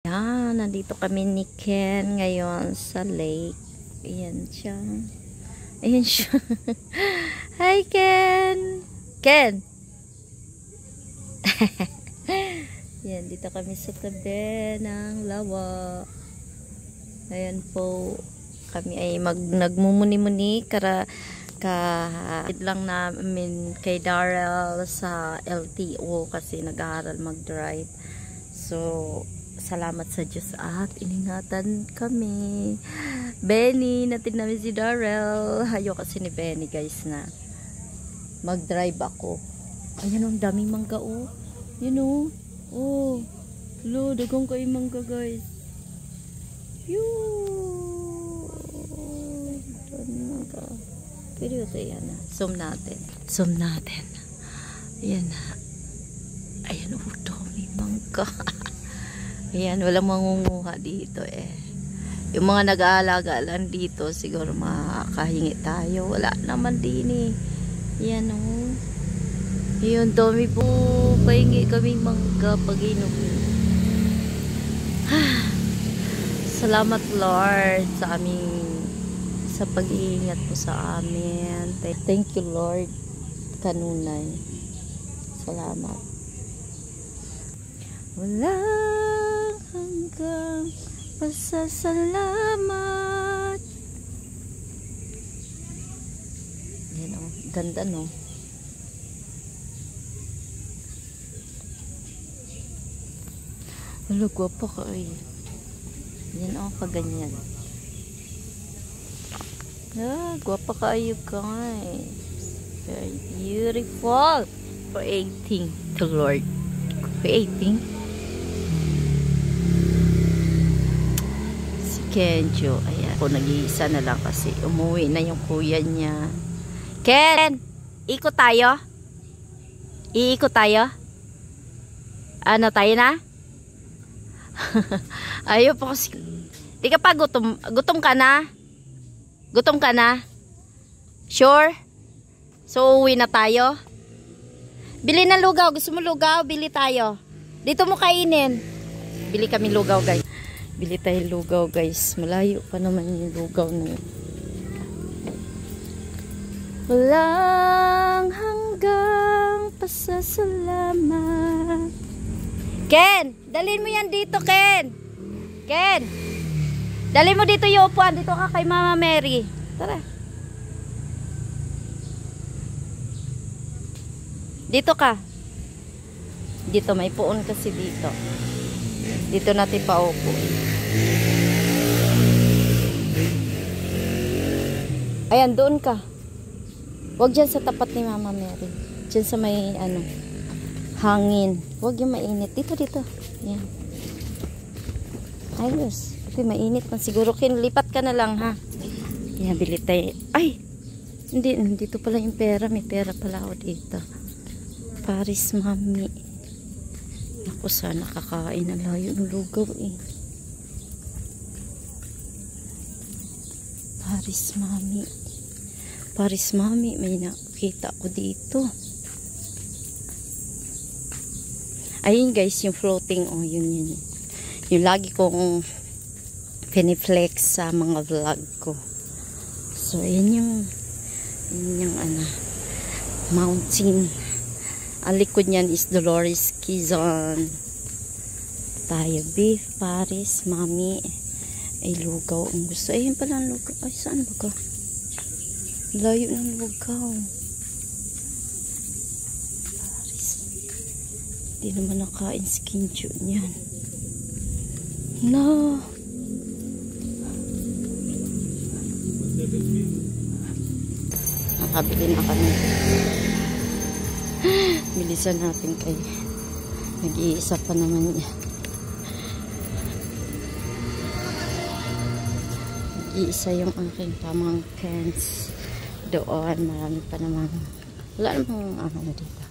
Yan, nandito kami ni Ken ngayon sa lake. Ayan siya. Ayan siya. Hi, Ken! Ken! Yan, dito kami sa tabi ng lawa. Ayan po. Kami ay nagmumuni-muni lang namin kay Darrell sa LTO kasi nag-aaral mag-drive. So, salamat sa Diyos at iningatan kami. Benny, natin namin si Darrell. Hayo kasi ni Benny guys na mag-drive ako. Ayan ang daming mangga oh. Yun oh. Oh. Lo, dagang kayo mangga guys. Yoo. Daming mangga. Pero ito yan na. Zoom natin. Zoom natin. Ayan na. Ayan oh. Daming mangga. Ayan, walang mangunguha dito eh. Yung mga nag-aalaga lang dito, siguro makakahingi tayo. Wala naman din eh. Ayan o. Oh. Ayan, dami po. Pahingi kami mangga pag-inom. Salamat Lord sa pag-iingat po sa amin. Thank you Lord. Kanunay. Salamat. Wala hanggang pasasalamat. Yan o, ganda no. Wala, gwapa ka eh. Yan o, kaganyan. Ah, gwapa ka ayo guys. Very beautiful. Creating to Lord. Creating. Kenjo, ayan. Ako nag-iisa na lang kasi umuwi na yung kuya niya. Ken! Ikot tayo? Iikot tayo? Ano tayo na? Ayaw po kasi. Di ka pa gutom. Gutom ka na? Gutom ka na? Sure? So uwi na tayo? Bili na lugaw. Gusto mo lugaw? Bili tayo. Dito mo kainin. Bili kami lugaw guys. Bili tayo lugaw guys. Malayo pa naman yung lugaw na yun. Walang hanggang pasasalamat. Ken! Dalhin mo yan dito Ken! Ken! Dalhin mo dito yung upuan. Dito ka kay Mama Mary. Tara. Dito ka. Dito may puon kasi dito. Dito natin paupo. Ayan, doon ka. Huwag dyan sa tapat ni Mama Mary. Dyan sa may, hangin. Huwag yung mainit. Dito. Ayan. Ayos. Okay, mainit man. Siguro kinlipat ka na lang, ha? Ayan, bili tayo. Ay! Hindi, dito pala yung pera. May pera pala ako dito. Paris, Mami. Ako sana kakain na layo ng lugaw eh. Paris Mami, may nakita ko dito. Ayun guys, yung floating oh, yun. Yung lagi kong piniflex sa mga vlog ko. So ayun yung mountain. Ang likod niyan is Dolores Quezon. Tayo beef, Paris, Mami. Ay lugaw ang gusto. Ayun pala ang lugaw. Ay saan ba ka? Layo ng lugaw. Paris. Hindi naman nakain skin tune niyan. No. Nakabili na kami. Bilisan natin kay nag-iisa pa naman niya. Nag-iisa yung aking pamangkins doon. Marami pa naman. Wala namang dito.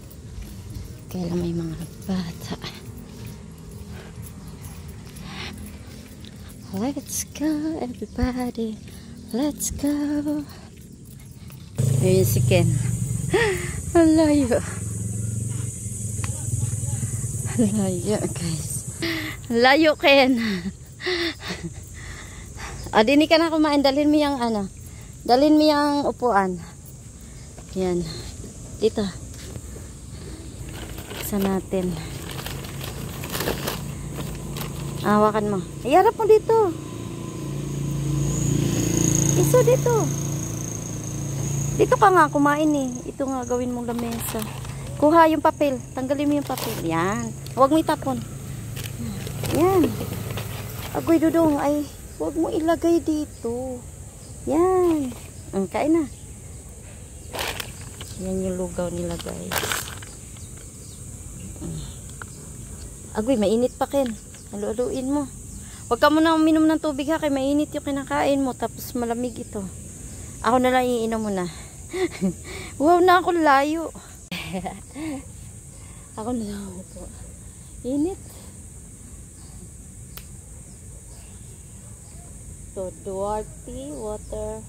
Kaya may mga bata. Let's go everybody. Let's go. Ayun si Ken. Alayo. Layo guys. Layo, Ken. Dini ka na kumain. Dalhin mo yung ano. Dalhin mo yung upuan. Yan. Dito. Sa natin. Hawakan mo. Iharap mo dito. Iso dito. Dito ka nga kumain eh. Ito nga gawin mong lamesa. Kuha yung papel. Tanggalin mo yung papel. Yan. Huwag mo itapon. Yan. Agoy Dudong, ay huwag mo ilagay dito. Yan. Kain na. Yan yung lugaw nila, guys. Agoy, mainit pa, Ken. Halu-haluin mo. Huwag ka muna uminom ng tubig ha, kaya mainit yung kinakain mo. Tapos malamig ito. Ako na lang iinom muna. Wow na ako layo. Ako na lang po. Init. So, Duarte water.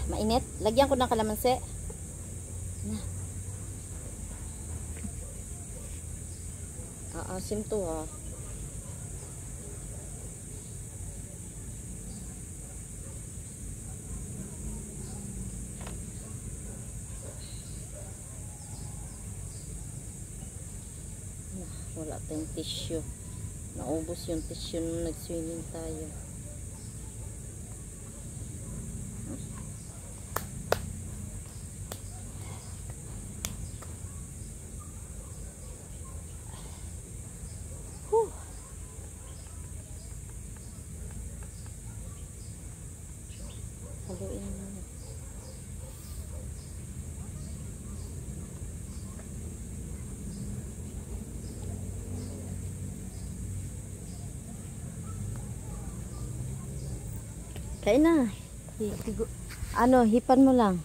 Mainit. Lagyan ko ng kalamansi. Na. Aasim to ha. Wala tayong tissue. Naubos yung tissue nung nag-swimming tayo. Haluin mo. Kain na. Ano, hipan mo lang.